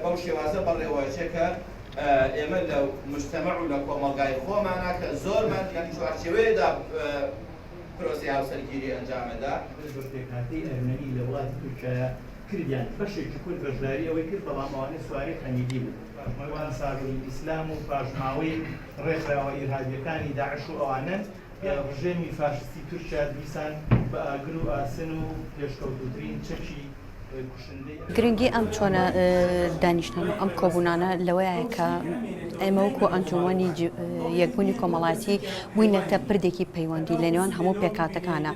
بەو شێوازە بەڕێوەیەکە کە ئێمە لە مجتەمەع و لە کۆمەڵگای خۆمانە کە زۆرمان لەم چوارچێوەیەدا پرۆسی هاوسەرگیری ئەنجامەدا پێکهاتەی ئەرمەنی لە وڵاتی تورکیایە کردیان بەشێکی کورد بەشداری ئەوەی کرد بەڵام ئەوانە سوارەی خەنیدی بوو پاشماوەی ئەنساروی ئیسلام و پاشماوەی ڕێکخراوە ئیرهابیەکانی داعش و ئەوانە ڕژێمی فاشستی تورکیا دیسان بە ئاگر و ئاسن و پێشکەوتوترین چەکی گرنگی ئەم چۆنە دانیشتن و ئەم کۆبوونانە لەوەیە کە ئێمە وەکو ئەنجومەنی یەکبوونی کۆمەڵاتی بووینەتە پردێکی پەیوەندی لە نێوان هەموو پێکاتەکانە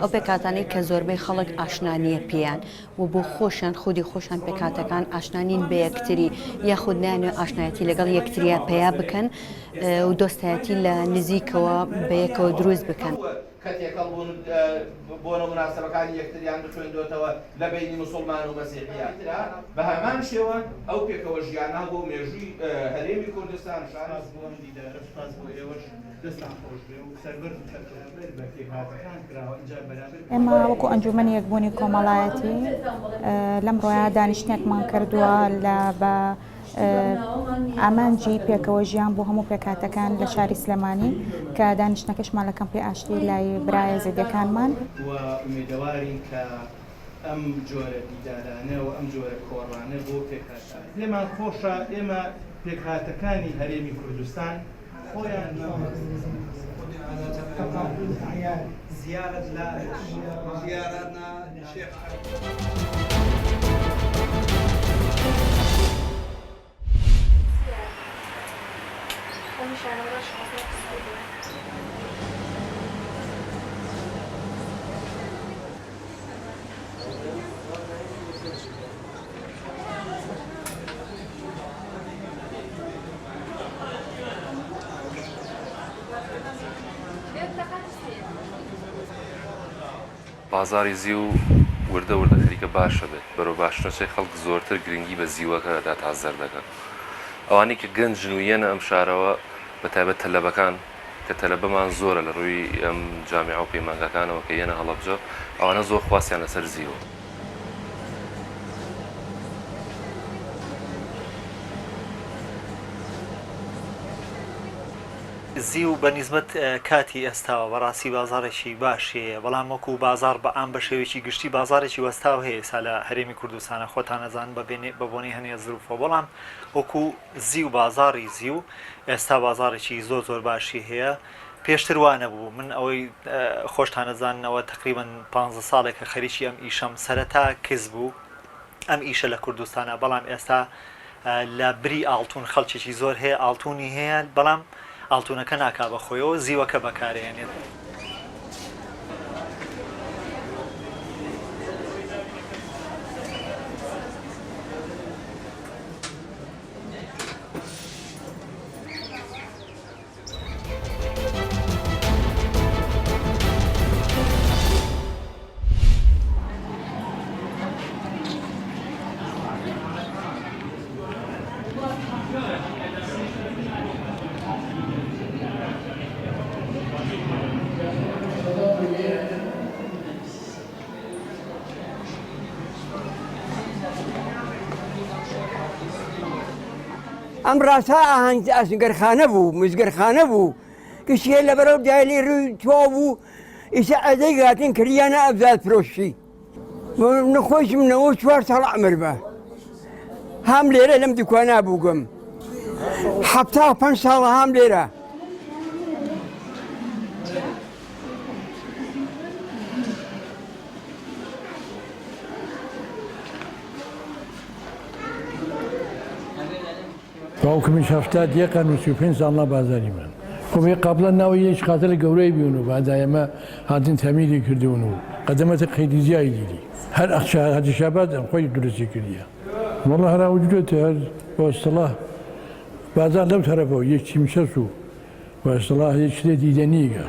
ئەو پێکاتانەی کە زۆربەی خەڵک ئاشنانیە پێیان و بۆ خۆشیان خودی خۆشان پێکاتەکان ئاشنانین بە یەکتری یاخود نانوێ ئاشنایەتی لەگەڵ یەکتریا پەیا بکەن و دۆستایەتی لە نزیکەوە بە یەکەوە دروست بکەن. کە تێکەڵ بوون بۆنە مناسبەکانی یەکتریان بچۆینەوە لە بینی مسلمان و مەسیحیان بە هەمان شێوە ئەو پێکەوە ژیانە بۆ مێژووی هەرێمی کوردستان شاناز بووم دیدارە سپاس بۆ ئێوەش دەستان خۆش بێ و سەربەرز بە پێکهاتەکان کراوە ئینجا بەرامبەر ئێمە وەکو ئەنجومەنی یەکبوونی کۆمەڵایەتی لەم ڕۆیە دانیشتێکمان کردووە لە بە ئامانجی پێکەوە ژیان بۆ هەموو پێکاتەکان لە شاری سلێمانی کە دانیشتەکەشمان لە کەمپی ئاشتی لای برایە زێدەکانمان و ئومێدەوارین کە ئەم جۆرە دیدارانە و ئەم جۆرە کۆڕانە بۆ پێکهاتان لێمان خۆشە ئێمە پێکهاتەکانی هەرێمی کوردستان خۆیان زیارەت لە زیارەتنا شێخ بازاری زی و وردە خەریکە باشە بێت بەرەو باشترچەی خەڵک زۆرتر گرنگی بە زیوەکەدا تازەر دەکەن ئەوانەی کە گەنج ژنوویەنە ئەم شارەوە بە تایبەت تەلەبەکان کە تەلەبەمان زۆرە لە ڕووی ئەم جامیعە و پەیمانگەکانەوە کە یەنە هەڵەبجە ئەوانە زۆر خواستیان لەسەر زیوە. زیو بە نیسبەت کاتی ئێستاوە بەڕاستی بازارێکی باشەیە بەڵام وەکو بازار بە ئام بە شێوێکی گشتی بازارێکی وەستاو هەیە سا لە هەرێمی کوردستانە خۆتان نەزان بە بۆنی هەنێ زروفەوە بەڵام وەکو زیو بازاری زیو ئێستا بازارێکی زۆر باشی هەیە پێشتر وانە بوو من ئەوەی خۆشتان نەزاننەوە تقریباً 15 ساڵێکە خەریکی ئەم ئیشەم سەرەتا کەس بوو ئەم ئیشە لە کوردستانە بەڵام ئێستا لە بری ئاڵتون خەڵکێکی زۆر هەیە ئاڵتونی هەیە بەڵام ئاڵتونەکە ناکا بە خۆیەوە زیوەکە بەکارێنێت. ئەم ڕاستە ئاسنگەرخانە بوو مزگەرخانە بوو کشیە لە بەرەو دایلی ڕووی تۆ بوو ئیسا ئەدەی گاتین کریانە ئەبزاد فرۆشتی نەخۆشم نەوە 4 ساڵ عمر بە هەم لێرە لەم دوکانە بووگەم 75 ساڵە هەم لێرە باوکمیش 71 و 35 ساڵە بازاری من خۆی قبلە ناوی هیچ خاتر گەورەی بیون و بەدایەمە هاتین تەمیری کردوون و قەدەمەتە قەیدیزیایی دیدی هەر هەتی شابات ئەم خۆی درستی کردیە وەڵا هەرا وجودێت هەر بەستەڵا بازار لەو تەرەفەوە یەکی میشەس و بەستەڵا هیچ شتێ دیدەنیگە